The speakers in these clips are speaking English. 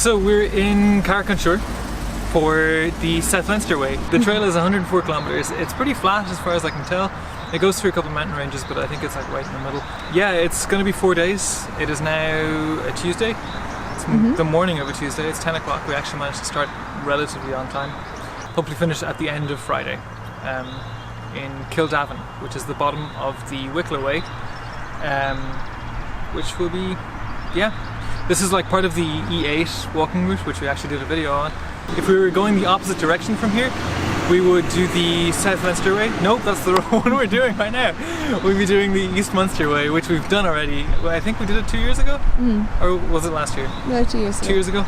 So we're in Carrick-on-Suir for the South Leinster way. The trail is 104 kilometers. It's pretty flat as far as I can tell. It goes through a couple of mountain ranges, but I think it's like right in the middle. Yeah, it's going to be 4 days. It is now a Tuesday. It's the morning of a Tuesday. It's 10 o'clock. We actually managed to start relatively on time. Hopefully finish at the end of Friday in Kildavin, which is the bottom of the Wicklow Way, which will be, yeah. This is like part of the E8 walking route, which we actually did a video on. If we were going the opposite direction from here, we would do the South Leinster way. Nope, that's the one we're doing right now. We'd be doing the East Munster way, which we've done already. I think we did it 2 years ago? Or was it last year? No, 2 years ago. 2 years ago.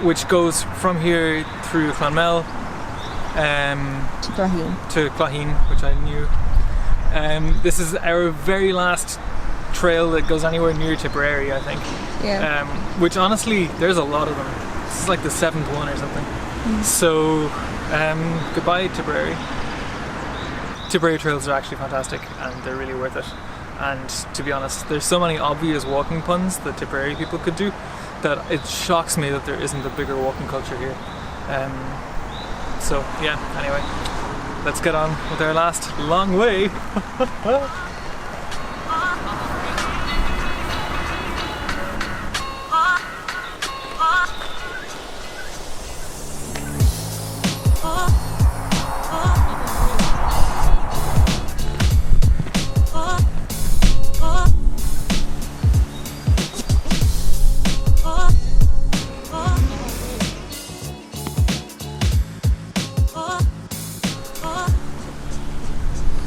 Which goes from here through Clonmel to Claheen, which I knew. This is our very last trail that goes anywhere near Tipperary, I think. Yeah. Which honestly, there's a lot of them. This is like the 7th one or something. So, goodbye Tipperary. Tipperary trails are actually fantastic and they're really worth it. And to be honest, there's so many obvious walking puns that Tipperary people could do that it shocks me that there isn't a bigger walking culture here. So yeah, anyway, let's get on with our last long way.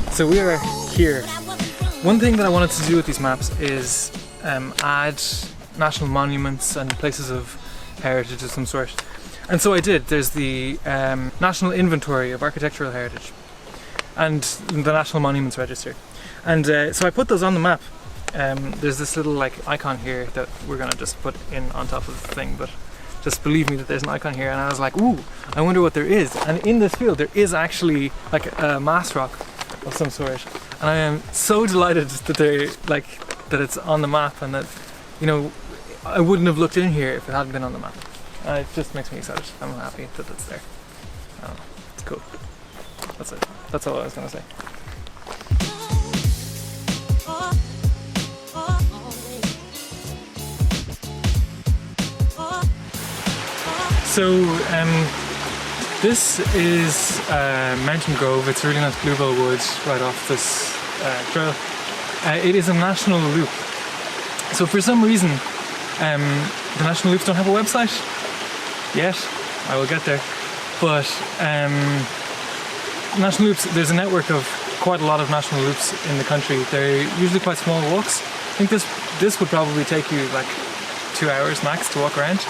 So we are here. One thing that I wanted to do with these maps is add national monuments and places of heritage of some sort. And so I did. There's the National Inventory of Architectural Heritage and the National Monuments Register. And so I put those on the map. There's this little like icon here that we're gonna just put in on top of the thing, but just believe me that there's an icon here. And I was like, ooh, I wonder what there is. And in this field there is actually like a mass rock of some sort, and I am so delighted that that it's on the map, and that, you know, I wouldn't have looked in here if it hadn't been on the map. It just makes me excited. I'm happy that it's there. I don't know, it's cool. That's it. That's all I was gonna say. So this is Mountain Grove. It's a really nice bluebell wood right off this trail. It is a national loop. So for some reason, the national loops don't have a website yet. I will get there. But national loops, there's a network of quite a lot of national loops in the country. They're usually quite small walks. I think this would probably take you like 2 hours max to walk around.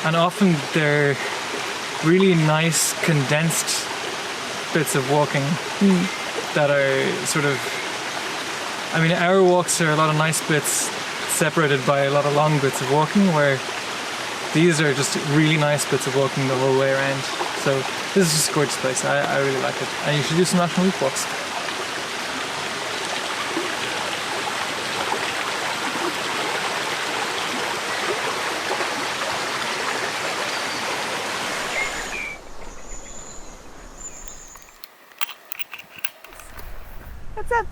And often they're really nice condensed bits of walking that are sort of, I mean, our walks are a lot of nice bits separated by a lot of long bits of walking, where these are just really nice bits of walking the whole way around. So this is just a gorgeous place. I really like it, and you should do some national loop walks. What's up?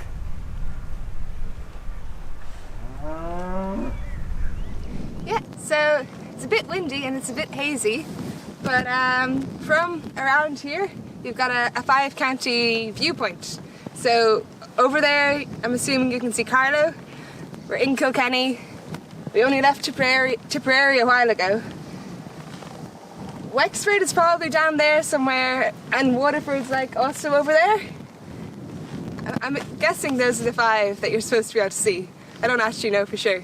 Yeah, so it's a bit windy and it's a bit hazy, but from around here you've got a 5-county viewpoint. So over there, I'm assuming you can see Carlow. We're in Kilkenny. We only left Tipperary a while ago. Wexford is probably down there somewhere, and Waterford's like also over there. I'm guessing those are the 5 that you're supposed to be able to see. I don't actually know for sure.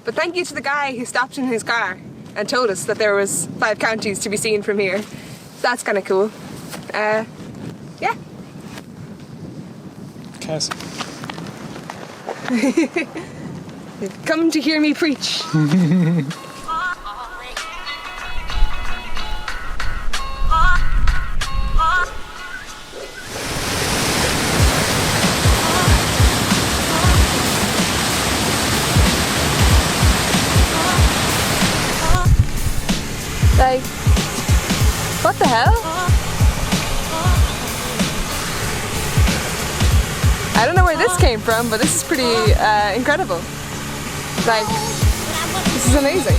But thank you to the guy who stopped in his car and told us that there was 5 counties to be seen from here. That's kind of cool. Yeah. Yes. They've come to hear me preach. I don't know where this came from, but this is pretty incredible. Like, this is amazing.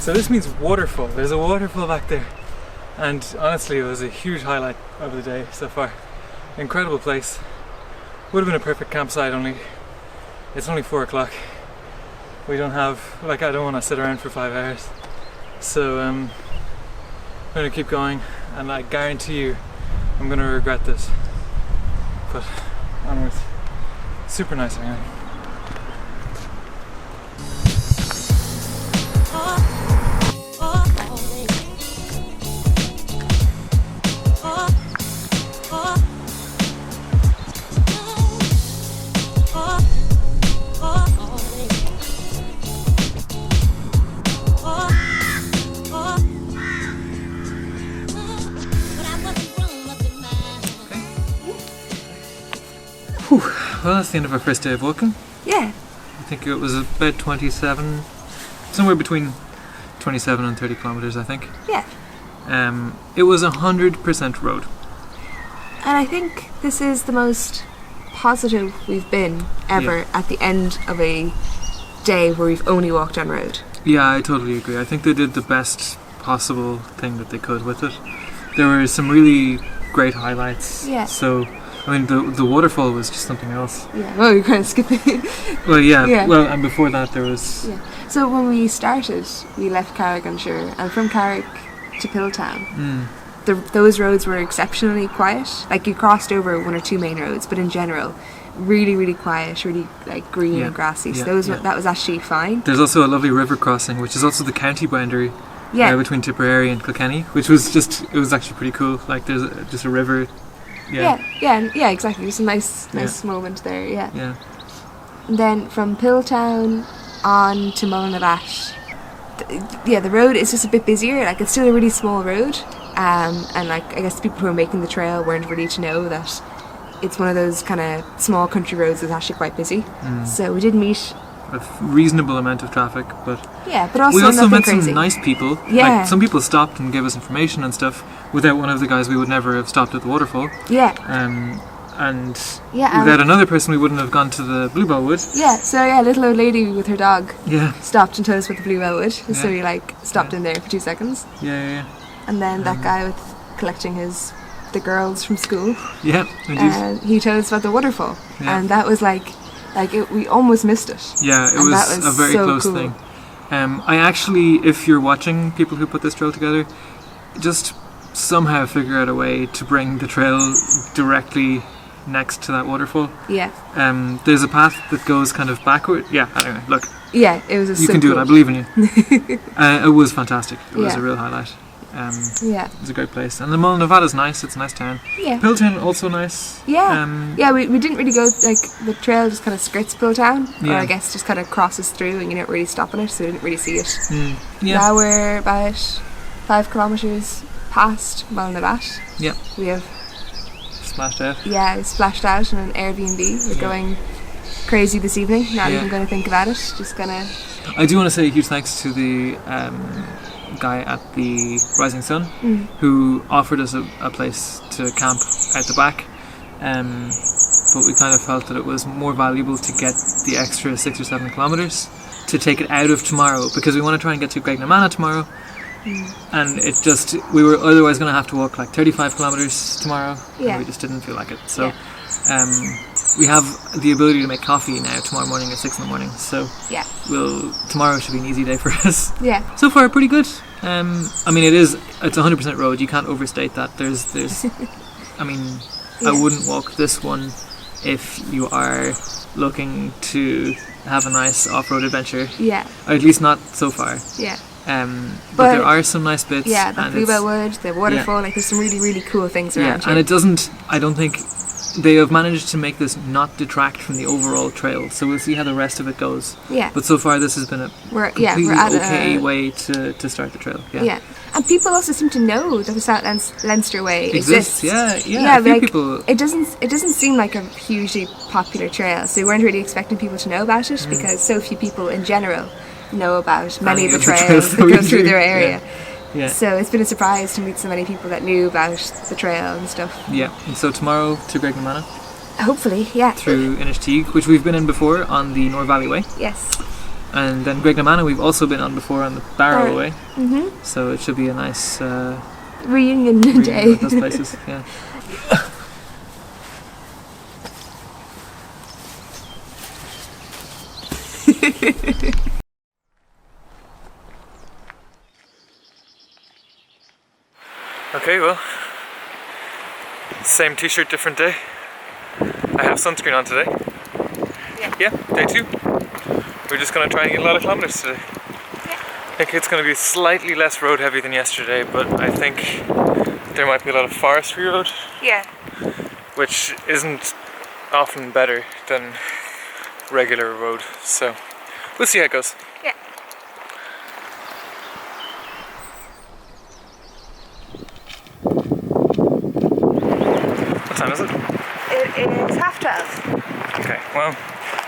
So this means waterfall. There's a waterfall back there. And honestly, it was a huge highlight of the day so far. Incredible place. Would have been a perfect campsite, only it's only 4 o'clock. We don't have, like, I don't want to sit around for 5 hours. So I'm going to keep going, and I guarantee you I'm going to regret this. But onwards. Super nice anyway. Well, that's the end of our first day of walking. Yeah. I think it was about 27, somewhere between 27 and 30 kilometres, I think. Yeah. It was 100% road. And I think this is the most positive we've been ever at the end of a day where we've only walked on road. Yeah, I totally agree. I think they did the best possible thing that they could with it. There were some really great highlights. Yeah. So, I mean, the waterfall was just something else. Yeah. Well, you're kind of skipping. Well, yeah. Yeah. Well, and before that there was... Yeah. So when we started, we left Carrick-on-Suir, and from Carrick to Pilltown, those roads were exceptionally quiet. Like, you crossed over 1 or 2 main roads, but in general, really, really quiet, really like green and grassy. So that was actually fine. There's also a lovely river crossing, which is also the county boundary. Yeah. Between Tipperary and Kilkenny, which was it was actually pretty cool. Like, there's just a river. Yeah, exactly. It's a nice moment there. Yeah. Yeah. And then from Pilltown on to Mullinalash, the road is just a bit busier. Like, it's still a really small road, and like, I guess the people who are making the trail weren't ready to know that it's one of those kind of small country roads that's actually quite busy. So we did meet a reasonable amount of traffic, but but also we also met crazy. some nice people. Yeah. Like, some people stopped and gave us information and stuff. Without one of the guys, we would never have stopped at the waterfall. Yeah. And without another person, we wouldn't have gone to the Bluebell Wood. Yeah. So a little old lady with her dog. Yeah. Stopped and told us about the Bluebell Wood. So we stopped in there for 2 seconds. Yeah. And then that guy with collecting the girls from school. Yeah. He told us about the waterfall, and that was we almost missed it. Yeah, it was a very so close cool. thing. I actually, if you're watching people who put this trail together, just somehow figure out a way to bring the trail directly next to that waterfall. Yeah. There's a path that goes kind of backward. Yeah, anyway, look. Yeah, it was You can do it, I believe in you. It was fantastic. It was a real highlight. It was a great place. And the Mull Nevada's nice, it's a nice town. Yeah. Pilltown also nice. Yeah. We didn't really go, like, the trail just kind of skirts Pilltown, or Yeah. I guess just kind of crosses through, and you don't really stop on it, so you didn't really see it. Yeah. Now we're about 5 kilometres past Mullinalash. Yeah. We have Splashed out. we splashed out on an Airbnb. We're going crazy this evening, not even going to think about it, just gonna... I do want to say a huge thanks to the guy at the Rising Sun who offered us a place to camp out the back, but we kind of felt that it was more valuable to get the extra 6 or 7 kilometres to take it out of tomorrow, because we want to try and get to Graignamanagh tomorrow, and we were otherwise going to have to walk like 35 kilometres tomorrow, and we just didn't feel like it. So we have the ability to make coffee now tomorrow morning at 6 in the morning, so tomorrow should be an easy day for us. So far pretty good. I mean, it's 100% road, you can't overstate that. There's I mean, I wouldn't walk this one if you are looking to have a nice off-road adventure. Or at least not so far. But there are some nice bits. The Bluebell Wood, the waterfall, like, there's some really, really cool things around here. And it doesn't, I don't think they have managed to make this not detract from the overall trail, so we'll see how the rest of it goes. Yeah. But so far this has been a completely okay way to start the trail. Yeah. And people also seem to know that the South Leinster Way exists. Yeah. A few people. It doesn't seem like a hugely popular trail, so we weren't really expecting people to know about it because so few people in general know about many of the trails that go through their area. Yeah. So it's been a surprise to meet so many people that knew about the trail and stuff. Yeah. And so tomorrow to Carrick-on-Suir. Hopefully, yeah. Through Inishtig, which we've been in before on the Nor Valley Way. Yes. And then Carrick-on-Suir we've also been on before on the Barrow Way. Mm-hmm. So it should be a nice reunion day with those places. Yeah. Okay, well, same t-shirt, different day. I have sunscreen on today. Yeah, day 2. We're just going to try and get a lot of kilometers today. Yeah. I think it's going to be slightly less road heavy than yesterday, but I think there might be a lot of forestry road. Yeah. Which isn't often better than regular road, so we'll see how it goes. Yeah. What time is it? It is 12:30. Okay, well,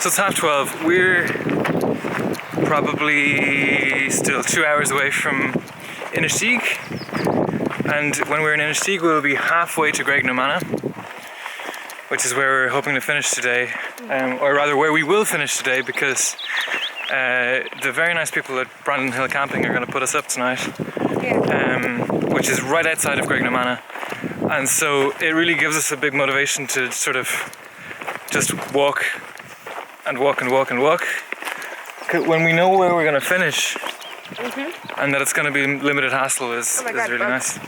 so it's 12:30. We're probably still 2 hours away from Inishtig, and when we're in Inishtig we'll be halfway to Carrick-on-Suir, which is where we're hoping to finish today, or rather where we will finish today, because the very nice people at Brandon Hill Camping are going to put us up tonight, which is right outside of Carrick-on-Suir, and so it really gives us a big motivation to sort of just walk and walk and walk and walk. When we know where we're going to finish, and that it's going to be limited hassle is really nice.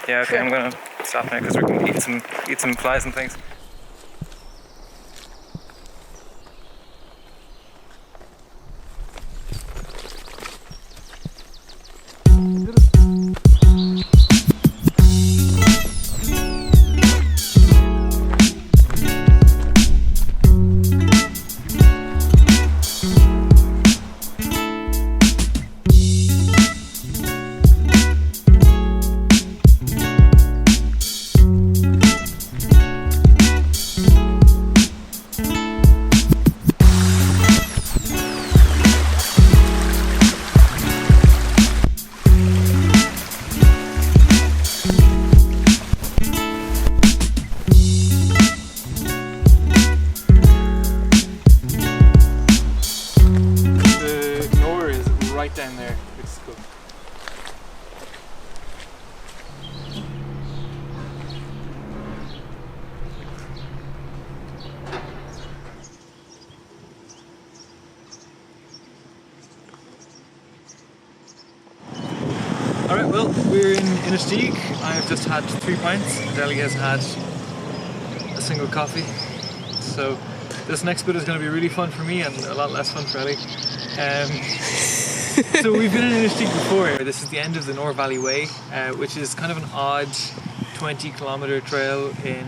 Yeah, okay, I'm going to stop now because we're going to eat some flies and things. Down there, it's cool. Alright, well, we're in Inishtig. I've just had 3 pints. Deli has had a single coffee. So this next bit is going to be really fun for me and a lot less fun for Ellie. So we've been in Inishtig before. This is the end of the Nor Valley Way, which is kind of an odd 20-kilometre trail in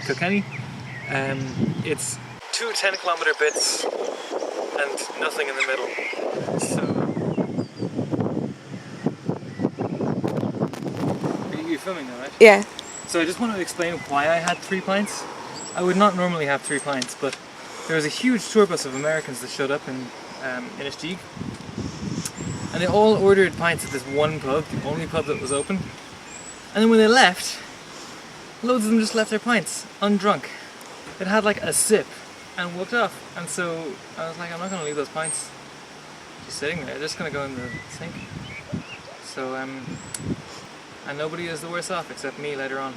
Kilkenny. It's 2 10-kilometre bits and nothing in the middle. So you're filming now, right? Yeah. So I just want to explain why I had 3 pints. I would not normally have 3 pints, but there was a huge tour bus of Americans that showed up in Inishtig. And they all ordered pints at this one pub, the only pub that was open. And then when they left, loads of them just left their pints, undrunk. They'd had like a sip and walked off. And so I was like, I'm not going to leave those pints just sitting there, they're just going to go in the sink. So, and nobody is the worse off except me later on.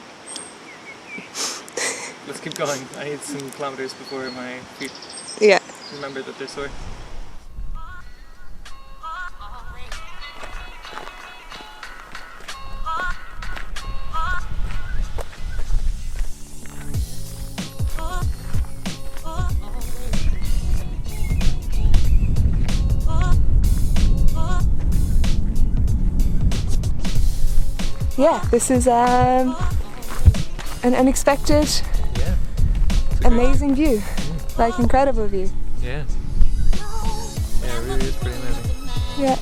Let's keep going. I need some kilometers before my feet remember that they're sore. Yeah, this is an unexpected amazing view. Like incredible view. Yeah. Yeah, it really is pretty amazing. Yeah.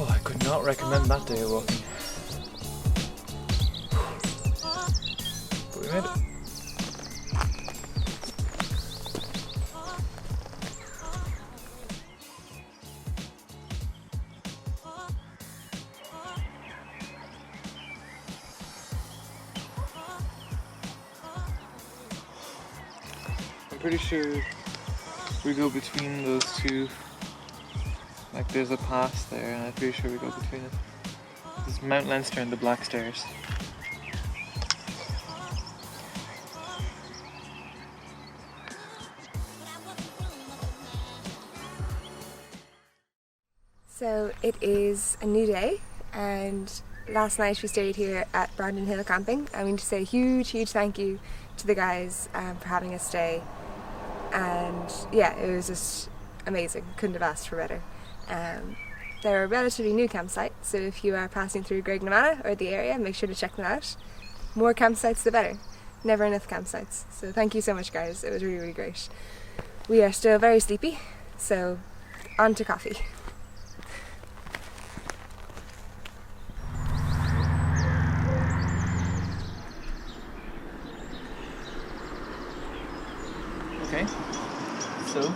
Oh, I could not recommend that day of walking. But we made it. I'm pretty sure we go between those two. Like there's a pass there, and I'm pretty sure we go between it. There's Mount Leinster and the Black Stairs. So it is a new day, and last night we stayed here at Brandon Hill camping. I mean to say a huge thank you to the guys for having us stay, and yeah, it was just amazing. Couldn't have asked for better. They're a relatively new campsite, so if you are passing through Carrick-on-Suir or the area, make sure to check them out. More campsites the better. Never enough campsites. So thank you so much guys, it was really great. We are still very sleepy, so on to coffee. Okay, so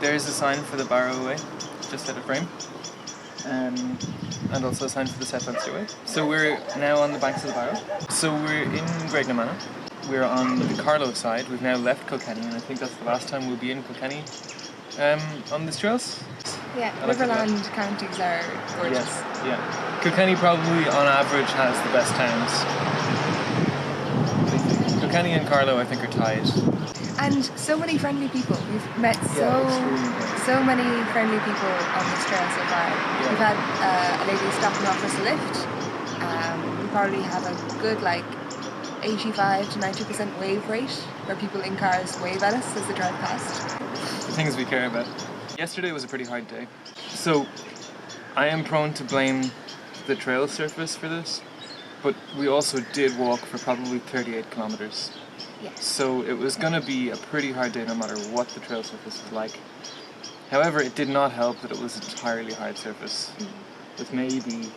there's a sign for the Barrow Way, just out of frame, and also a sign for the South Leinster Way. So we're now on the banks of the Barrow. So we're in Carrick-on-Suir. We're on the Carlow side. We've now left Kilkenny, and I think that's the last time we'll be in Kilkenny on these trails. Yeah, Riverland counties are gorgeous. Yes, yeah. Kilkenny probably on average has the best towns. Kilkenny and Carlow I think are tied. And so many friendly people. We've met so many friendly people on this trail so far. Yeah. We've had a lady stop and offer us a lift. We probably have a good 85 to 90% wave rate, where people in cars wave at us as they drive past. The things we care about. Yesterday was a pretty hard day. So I am prone to blame the trail surface for this, but we also did walk for probably 38 kilometers. Yes. So it was going to be a pretty hard day no matter what the trail surface was like. However, it did not help that it was entirely hard surface, with maybe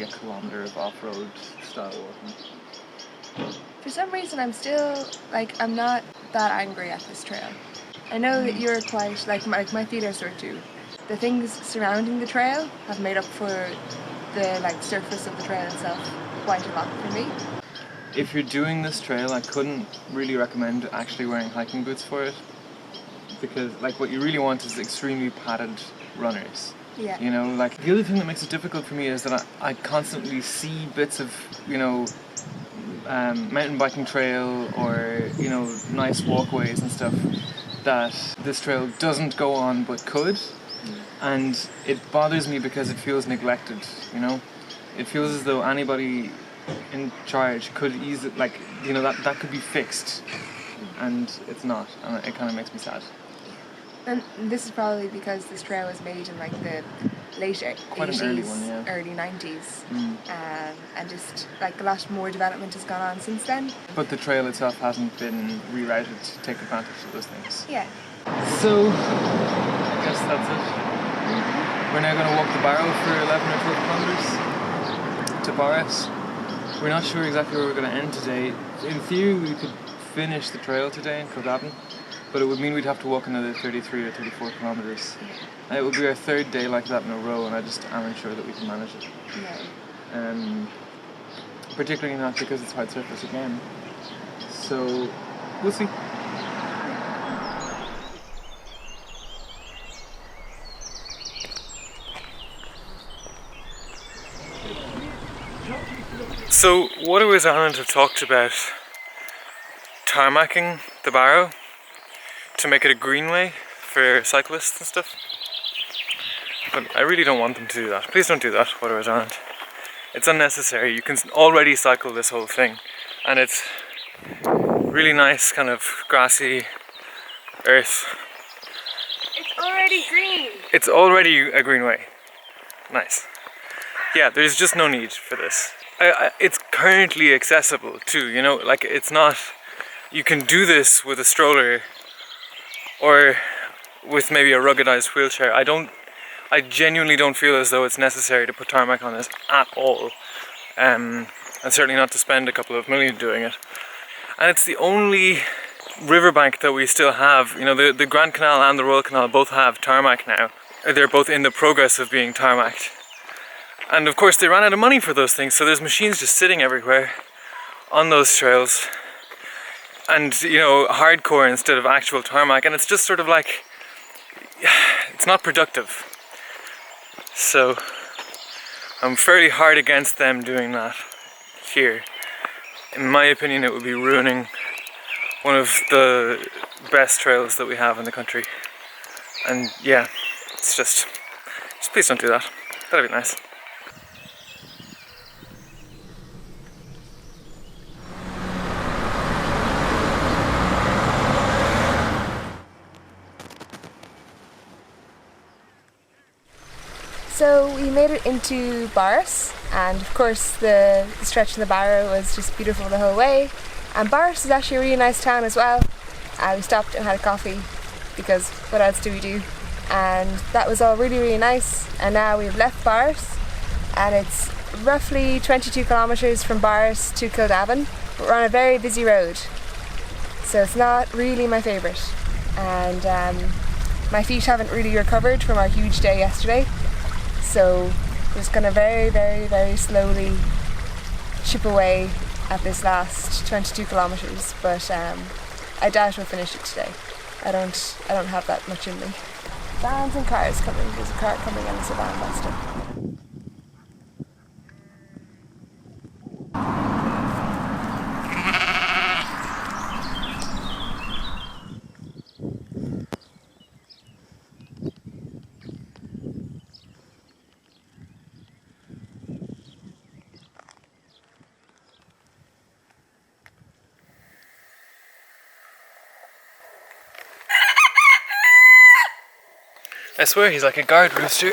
a kilometer of off-road style walking. For some reason I'm still, I'm not that angry at this trail. I know that you're quite, my feet are sore too. The things surrounding the trail have made up for the surface of the trail itself quite a lot for me. If you're doing this trail, I couldn't really recommend actually wearing hiking boots for it, because what you really want is extremely padded runners. Yeah. You know, the other thing that makes it difficult for me is that I constantly see bits of, mountain biking trail or, nice walkways and stuff that this trail doesn't go on but could. And it bothers me because it feels neglected, It feels as though anybody in charge could easily, that could be fixed, and it's not, and it kind of makes me sad. And this is probably because this trail was made in the late 80s, early one, yeah. Early 90s, and just a lot more development has gone on since then. But the trail itself hasn't been rerouted to take advantage of those things. Yeah. So, I guess that's it. We're now going to walk the Barrow for 11 or 12 kilometres to Barrow. We're not sure exactly where we're going to end today. In theory, we could finish the trail today in Kilgavin, but it would mean we'd have to walk another 33 or 34 kilometres. Yeah. And it would be our third day like that in a row, and I just aren't sure that we can manage it. Yeah. Particularly not because it's hard surface again. So, we'll see. So, what was Alan have talked about tarmacking the Barrow to make it a greenway for cyclists and stuff. But I really don't want them to do that. Please don't do that, what was Alan. It's unnecessary. You can already cycle this whole thing, and it's really nice, kind of grassy earth. It's already green. It's already a greenway. Nice. Yeah, there's just no need for this. It's currently accessible too, you know, like it's not, you can do this with a stroller or with maybe a ruggedized wheelchair. I genuinely don't feel as though it's necessary to put tarmac on this at all. And certainly not to spend a couple of million doing it. And it's the only riverbank that we still have. You know, the Grand Canal and the Royal Canal both have tarmac now. They're both in the progress of being tarmacked. And of course they ran out of money for those things, so there's machines just sitting everywhere on those trails. And, you know, hardcore instead of actual tarmac, and it's just sort of like, it's not productive. So I'm fairly hard against them doing that here. In my opinion, it would be ruining one of the best trails that we have in the country. And yeah, it's just please don't do that. That'd be nice. So we made it into Barrow, and of course the stretch in the Barrow was just beautiful the whole way. And Barrow is actually a really nice town as well. We stopped and had a coffee because what else do we do? And that was all really, really nice. And now we've left Barrow, and it's roughly 22 kilometres from Barrow to Kildavin, but we're on a very busy road, so it's not really my favourite. And my feet haven't really recovered from our huge day yesterday. So we're just going to very, very, very slowly chip away at this last 22 kilometres, but I doubt we'll finish it today. I don't have that much in me. Vans and cars coming. There's a car coming and there's a van faster. I swear he's like a guard rooster.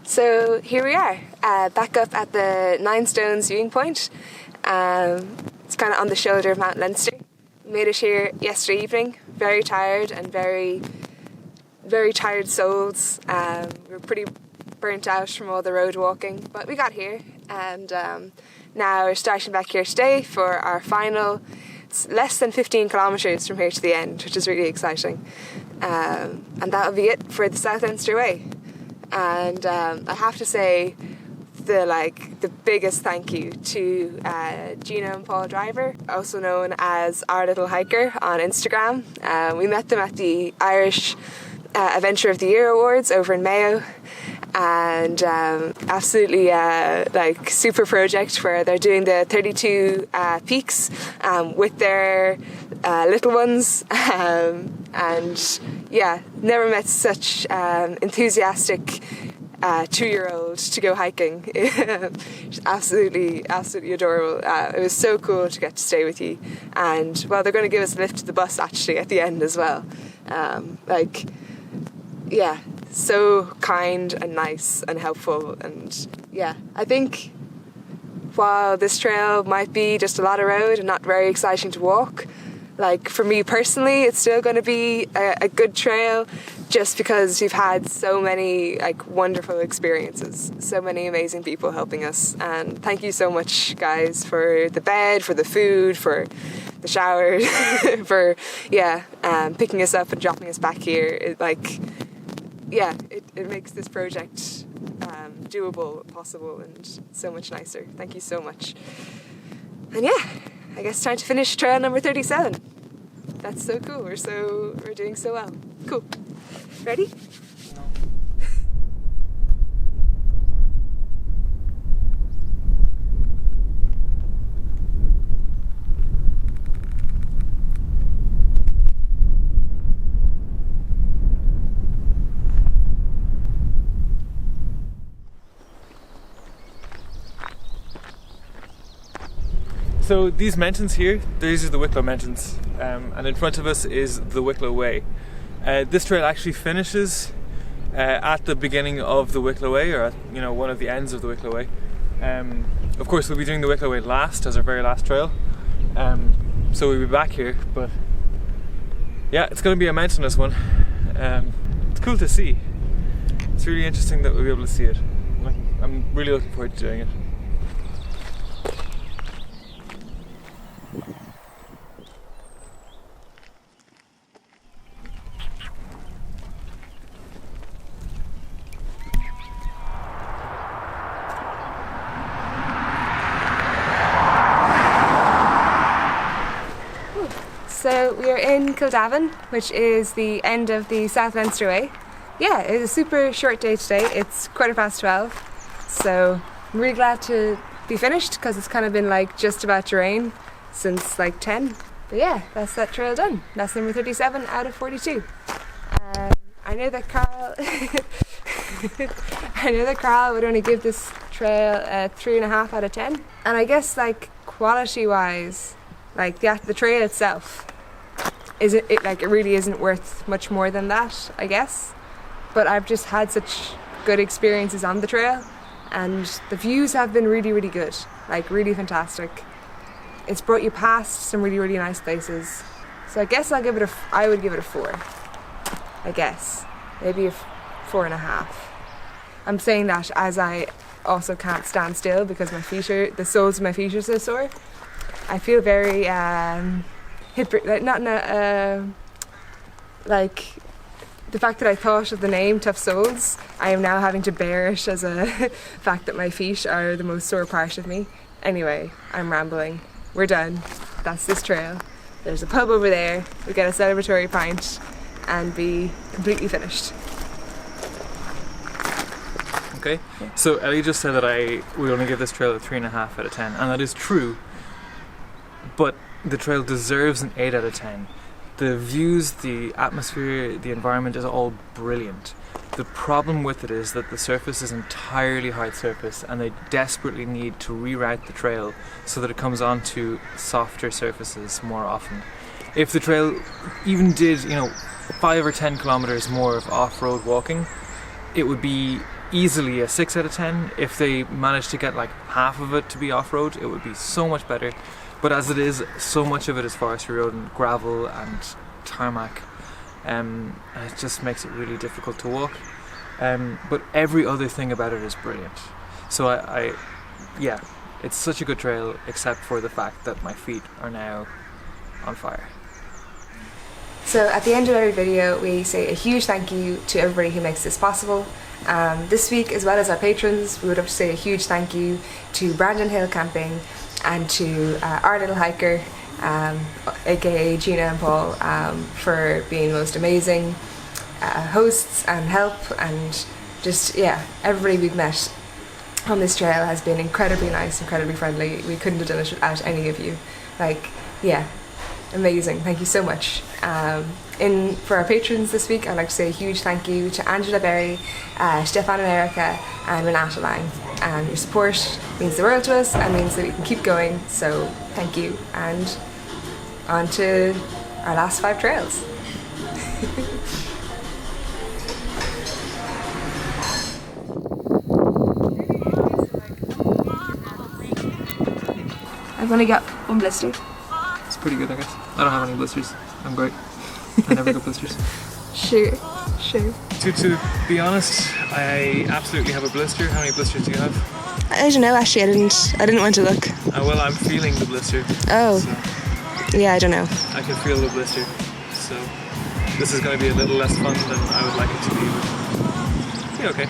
So here we are, back up at the Nine Stones viewing point. It's kind of on the shoulder of Mount Leinster. Made it here yesterday evening, very tired and very, very tired souls. We were pretty burnt out from all the road walking, but we got here, and now we're starting back here today for our final. It's less than 15 kilometres from here to the end, which is really exciting. And that'll be it for the South Leinster Way. And I have to say, the biggest thank you to Gina and Paul Driver, also known as Our Little Hiker on Instagram. We met them at the Irish Adventure of the Year Awards over in Mayo, and absolutely super project where they're doing the 32 peaks with their little ones, and yeah, never met such enthusiastic 2-year-old to go hiking. She's absolutely adorable. It was so cool to get to stay with you, and well, they're going to give us a lift to the bus actually at the end as well. Yeah, so kind and nice and helpful, and yeah, I think while this trail might be just a lot of road and not very exciting to walk, like for me personally, it's still going to be a good trail, just because we've had so many wonderful experiences, so many amazing people helping us. And thank you so much, guys, for the bed, for the food, for the shower, for picking us up and dropping us back here. It makes this project doable, possible, and so much nicer. Thank you so much. And yeah, I guess time to finish trail number 37. That's so cool. We're doing so well. Cool. Ready? So these mountains here, these are the Wicklow Mountains, and in front of us is the Wicklow Way. This trail actually finishes at the beginning of the Wicklow Way, or at, one of the ends of the Wicklow Way. Of course, we'll be doing the Wicklow Way last as our very last trail, so we'll be back here. But yeah, it's going to be a mountainous one. It's cool to see. It's really interesting that we'll be able to see it. I'm really looking forward to doing it. So we are in Kildavin, which is the end of the South Leinster Way. Yeah, it's a super short day today. It's 12:15, so I'm really glad to be finished because it's kind of been like just about to rain since like 10. But yeah, that's that trail done. That's number 37 out of 42. I know that Carl would only give this trail a 3.5 out of 10. And I guess like quality wise, like the trail itself, it really isn't worth much more than that, I guess. But I've just had such good experiences on the trail, and the views have been really, really good, like really fantastic. It's brought you past some really, really nice places. So I guess I would give it a 4. I guess maybe a 4.5. I'm saying that as I also can't stand still because the soles of my feet are so sore. I feel very like the fact that I thought of the name Tough Soles, I am now having to bear it as a fact that my feet are the most sore part of me. Anyway, I'm rambling. We're done. That's this trail. There's a pub over there. We get a celebratory pint and be completely finished. Okay, so Ellie just said that I would only give this trail a 3.5 out of 10, and that is true. But the trail deserves an 8 out of 10. The views, the atmosphere, the environment is all brilliant. The problem with it is that the surface is entirely hard surface, and they desperately need to reroute the trail so that it comes onto softer surfaces more often. If the trail even did, 5 or 10 kilometers more of off-road walking, it would be easily a 6 out of 10. If they managed to get like half of it to be off-road, it would be so much better. But as it is, so much of it is forestry road and gravel and tarmac, and it just makes it really difficult to walk. But every other thing about it is brilliant. So yeah, it's such a good trail, except for the fact that my feet are now on fire. So at the end of every video, we say a huge thank you to everybody who makes this possible. This week, as well as our patrons, we would have to say a huge thank you to Brandon Hill Camping and to our little hiker, aka Gina and Paul, for being the most amazing hosts and help, and just everybody we've met on this trail has been incredibly nice, incredibly friendly. We couldn't have done it without any of you. Amazing. Thank you so much. For our patrons this week, I'd like to say a huge thank you to Angela Berry, Stefan America and Renata Lang. Your support means the world to us and means that we can keep going, so thank you. And on to our last 5 trails. I've only got 1 blister. It's pretty good, I guess. I don't have any blisters. I'm great. I never get blisters. Sure. To be honest, I absolutely have a blister. How many blisters do you have? I don't know, actually. I didn't want to look. Well, I'm feeling the blister. Oh. So yeah, I don't know. I can feel the blister. So this is going to be a little less fun than I would like it to be. But yeah, okay.